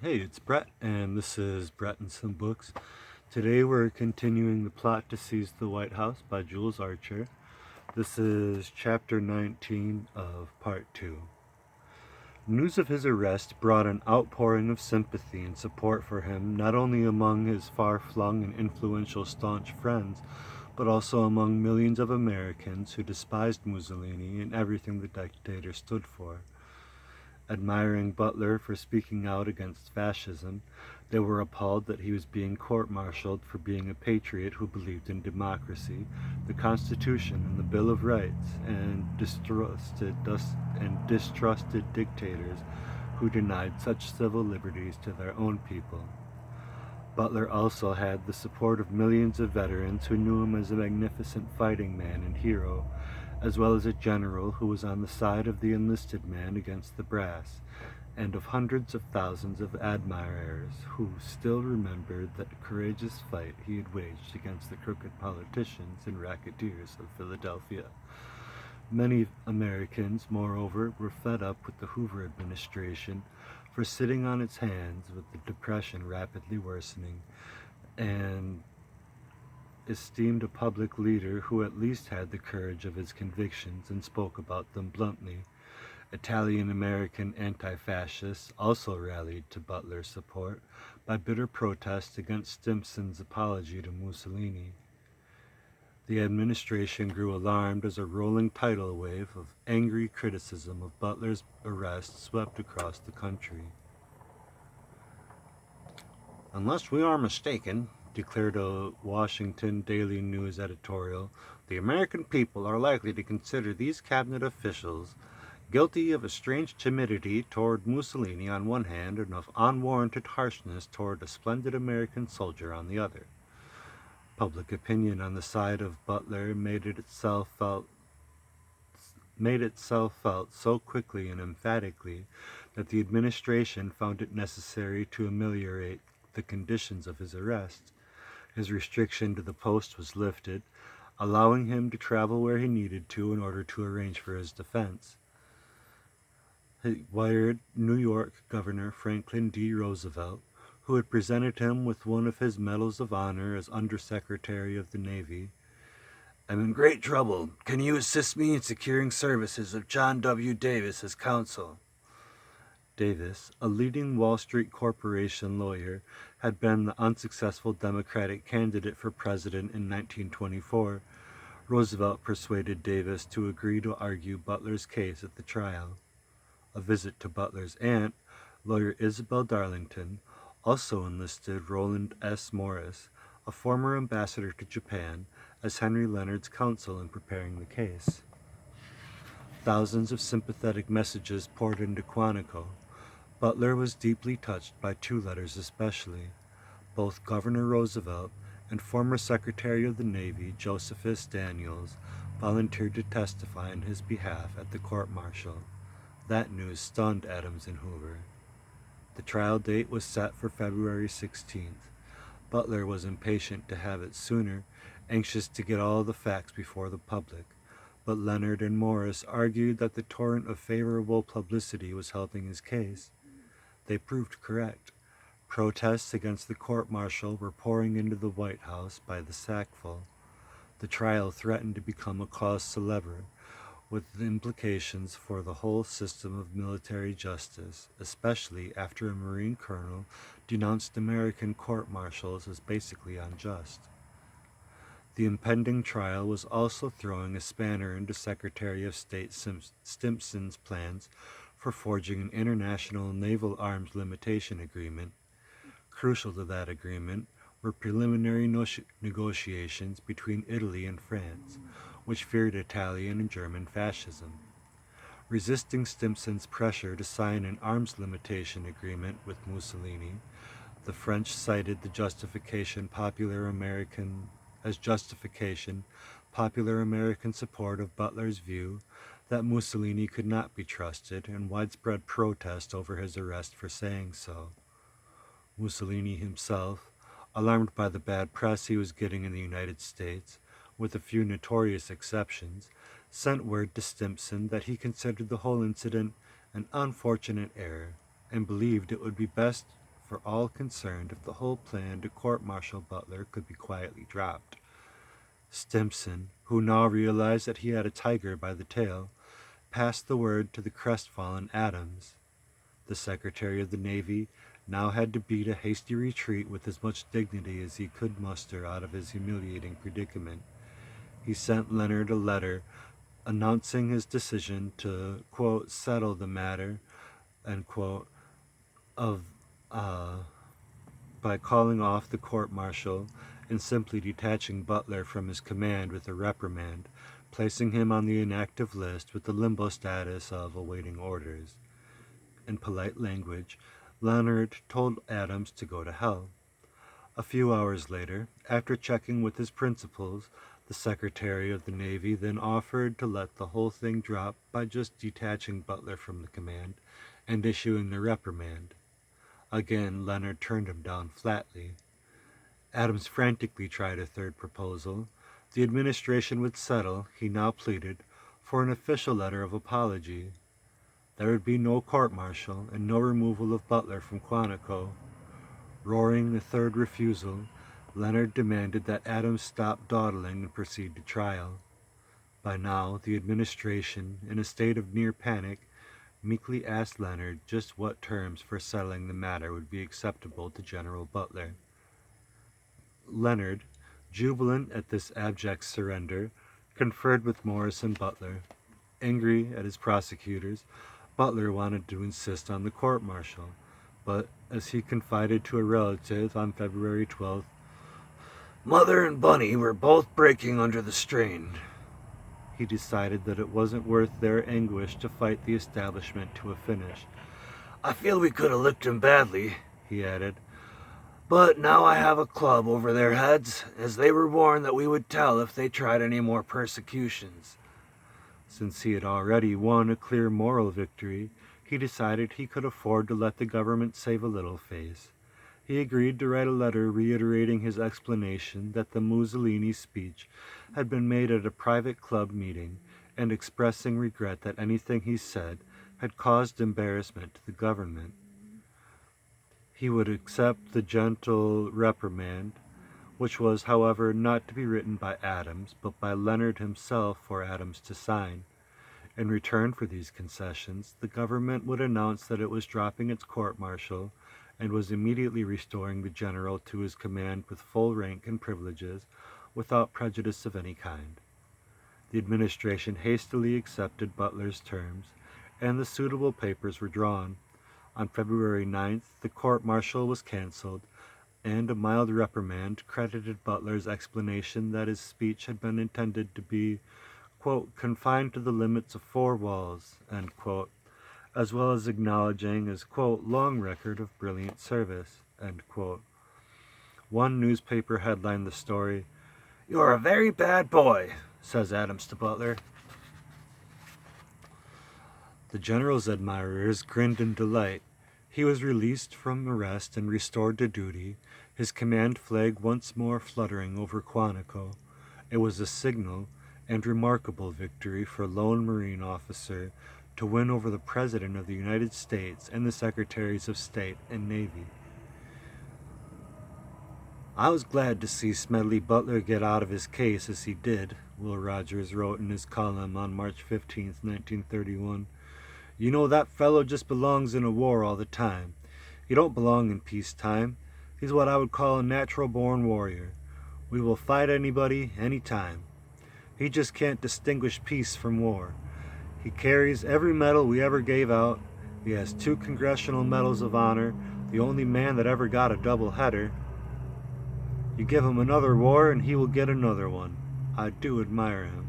Hey, it's Brett, and this is Brett and Some Books. Today we're continuing the plot to seize the White House by Jules Archer. This is chapter 19 of part 2. News of his arrest brought an outpouring of sympathy and support for him, not only among his far-flung and influential staunch friends, but also among millions of Americans who despised Mussolini and everything the dictator stood for. Admiring Butler for speaking out against fascism, they were appalled that he was being court-martialed for being a patriot who believed in democracy, the Constitution, and the Bill of Rights, and distrusted dictators who denied such civil liberties to their own people. Butler also had the support of millions of veterans who knew him as a magnificent fighting man and hero, as well as a general who was on the side of the enlisted man against the brass, and of hundreds of thousands of admirers who still remembered that courageous fight he had waged against the crooked politicians and racketeers of Philadelphia. Many Americans, moreover, were fed up with the Hoover administration for sitting on its hands with the Depression rapidly worsening, and esteemed a public leader who at least had the courage of his convictions and spoke about them bluntly. Italian-American anti-fascists also rallied to Butler's support by bitter protest against Stimson's apology to Mussolini. The administration grew alarmed as a rolling tidal wave of angry criticism of Butler's arrest swept across the country. "Unless we are mistaken," declared a Washington Daily News editorial, "the American people are likely to consider these cabinet officials guilty of a strange timidity toward Mussolini on one hand and of unwarranted harshness toward a splendid American soldier on the other." Public opinion on the side of Butler made itself felt so quickly and emphatically that the administration found it necessary to ameliorate the conditions of his arrest. His restriction to the post was lifted, allowing him to travel where he needed to in order to arrange for his defense. He wired New York Governor Franklin D. Roosevelt, who had presented him with one of his medals of honor as Undersecretary of the Navy. "I'm in great trouble. Can you assist me in securing services of John W. Davis as counsel?" Davis, a leading Wall Street corporation lawyer, had been the unsuccessful Democratic candidate for president in 1924. Roosevelt persuaded Davis to agree to argue Butler's case at the trial. A visit to Butler's aunt, lawyer Isabel Darlington, also enlisted Roland S. Morris, a former ambassador to Japan, as Henry Leonard's counsel in preparing the case. Thousands of sympathetic messages poured into Quantico. Butler was deeply touched by two letters especially. Both Governor Roosevelt and former Secretary of the Navy Josephus Daniels volunteered to testify in his behalf at the court-martial. That news stunned Adams and Hoover. The trial date was set for February 16th. Butler was impatient to have it sooner, anxious to get all the facts before the public, but Leonard and Morris argued that the torrent of favorable publicity was helping his case. They proved correct. Protests against the court-martial were pouring into the White House by the sackful. The trial threatened to become a cause célèbre, with implications for the whole system of military justice, especially after a Marine colonel denounced American court-martials as basically unjust. The impending trial was also throwing a spanner into Secretary of State Stimson's plans for forging an international naval arms limitation agreement. Crucial to that agreement were preliminary negotiations between Italy and France, which feared Italian and German fascism. Resisting Stimson's pressure to sign an arms limitation agreement with Mussolini, the French cited the popular American support of Butler's view that Mussolini could not be trusted, and widespread protest over his arrest for saying so. Mussolini himself, alarmed by the bad press he was getting in the United States, with a few notorious exceptions, sent word to Stimson that he considered the whole incident an unfortunate error and believed it would be best for all concerned if the whole plan to court-martial Butler could be quietly dropped. Stimson, who now realized that he had a tiger by the tail, passed the word to the crestfallen Adams. The Secretary of the Navy now had to beat a hasty retreat with as much dignity as he could muster out of his humiliating predicament. He sent Leonard a letter announcing his decision to, quote, settle the matter, end quote, of by calling off the court-martial and simply detaching Butler from his command with a reprimand, placing him on the inactive list with the limbo status of awaiting orders. In polite language, Leonard told Adams to go to hell. A few hours later, after checking with his principals, the Secretary of the Navy then offered to let the whole thing drop by just detaching Butler from the command and issuing the reprimand. Again, Leonard turned him down flatly. Adams frantically tried a third proposal. The administration would settle, he now pleaded, for an official letter of apology. There would be no court-martial and no removal of Butler from Quantico. Roaring a third refusal, Leonard demanded that Adams stop dawdling and proceed to trial. By now, the administration, in a state of near panic, meekly asked Leonard just what terms for settling the matter would be acceptable to General Butler. Leonard, jubilant at this abject surrender, conferred with Morris and Butler. Angry at his prosecutors, Butler wanted to insist on the court-martial, but as he confided to a relative on February 12th, "Mother and Bunny were both breaking under the strain." He decided that it wasn't worth their anguish to fight the establishment to a finish. "I feel we could have licked him badly," he added, "but now I have a club over their heads, as they were warned that we would tell if they tried any more persecutions." Since he had already won a clear moral victory, he decided he could afford to let the government save a little face. He agreed to write a letter reiterating his explanation that the Mussolini speech had been made at a private club meeting and expressing regret that anything he said had caused embarrassment to the government. He would accept the gentle reprimand, which was, however, not to be written by Adams, but by Leonard himself for Adams to sign. In return for these concessions, the government would announce that it was dropping its court-martial and was immediately restoring the general to his command with full rank and privileges, without prejudice of any kind. The administration hastily accepted Butler's terms, and the suitable papers were drawn. On February 9th, the court-martial was canceled, and a mild reprimand credited Butler's explanation that his speech had been intended to be, quote, confined to the limits of four walls, end quote, as well as acknowledging his, quote, long record of brilliant service, end quote. One newspaper headlined the story, "You're a very bad boy," says Adams to Butler. The general's admirers grinned in delight. He was released from arrest and restored to duty, his command flag once more fluttering over Quantico. It was a signal and remarkable victory for a lone Marine officer to win over the President of the United States and the Secretaries of State and Navy. "I was glad to see Smedley Butler get out of his case as he did," Will Rogers wrote in his column on March 15, 1931. "You know, that fellow just belongs in a war all the time. He don't belong in peacetime. He's what I would call a natural-born warrior. We will fight anybody, any time. He just can't distinguish peace from war. He carries every medal we ever gave out. He has 2 Congressional Medals of Honor, the only man that ever got a double-header. You give him another war and he will get another one. I do admire him."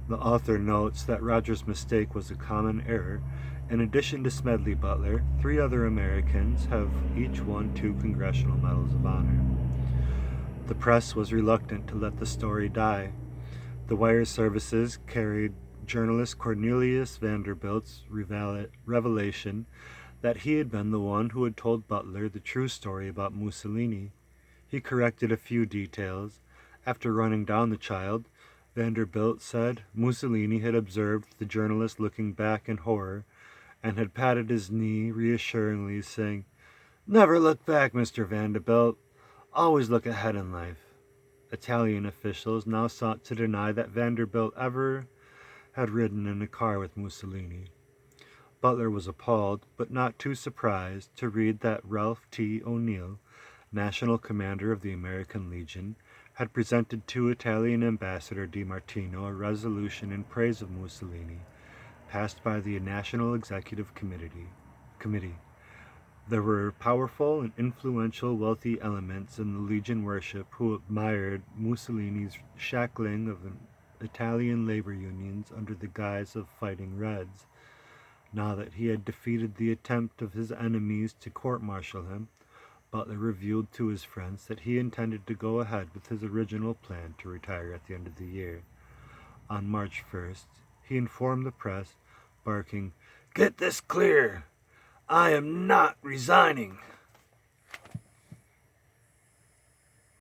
The author notes that Rogers' mistake was a common error. In addition to Smedley Butler, 3 other Americans have each won 2 Congressional Medals of Honor. The press was reluctant to let the story die. The wire services carried journalist Cornelius Vanderbilt's revelation that he had been the one who had told Butler the true story about Mussolini. He corrected a few details. After running down the child, Vanderbilt said Mussolini had observed the journalist looking back in horror and had patted his knee reassuringly, saying, Never look back, Mr. Vanderbilt. Always look ahead in life. Italian officials now sought to deny that Vanderbilt ever had ridden in a car with Mussolini. Butler was appalled, but not too surprised, to read that Ralph T. O'Neill, national commander of the American Legion, had presented to Italian Ambassador Di Martino a resolution in praise of Mussolini, passed by the National Executive Committee. There were powerful and influential wealthy elements in the Legion worship who admired Mussolini's shackling of Italian labor unions under the guise of fighting Reds. Now that he had defeated the attempt of his enemies to court-martial him, Butler revealed to his friends that he intended to go ahead with his original plan to retire at the end of the year. On March 1st, he informed the press, barking, "Get this clear! I am not resigning!"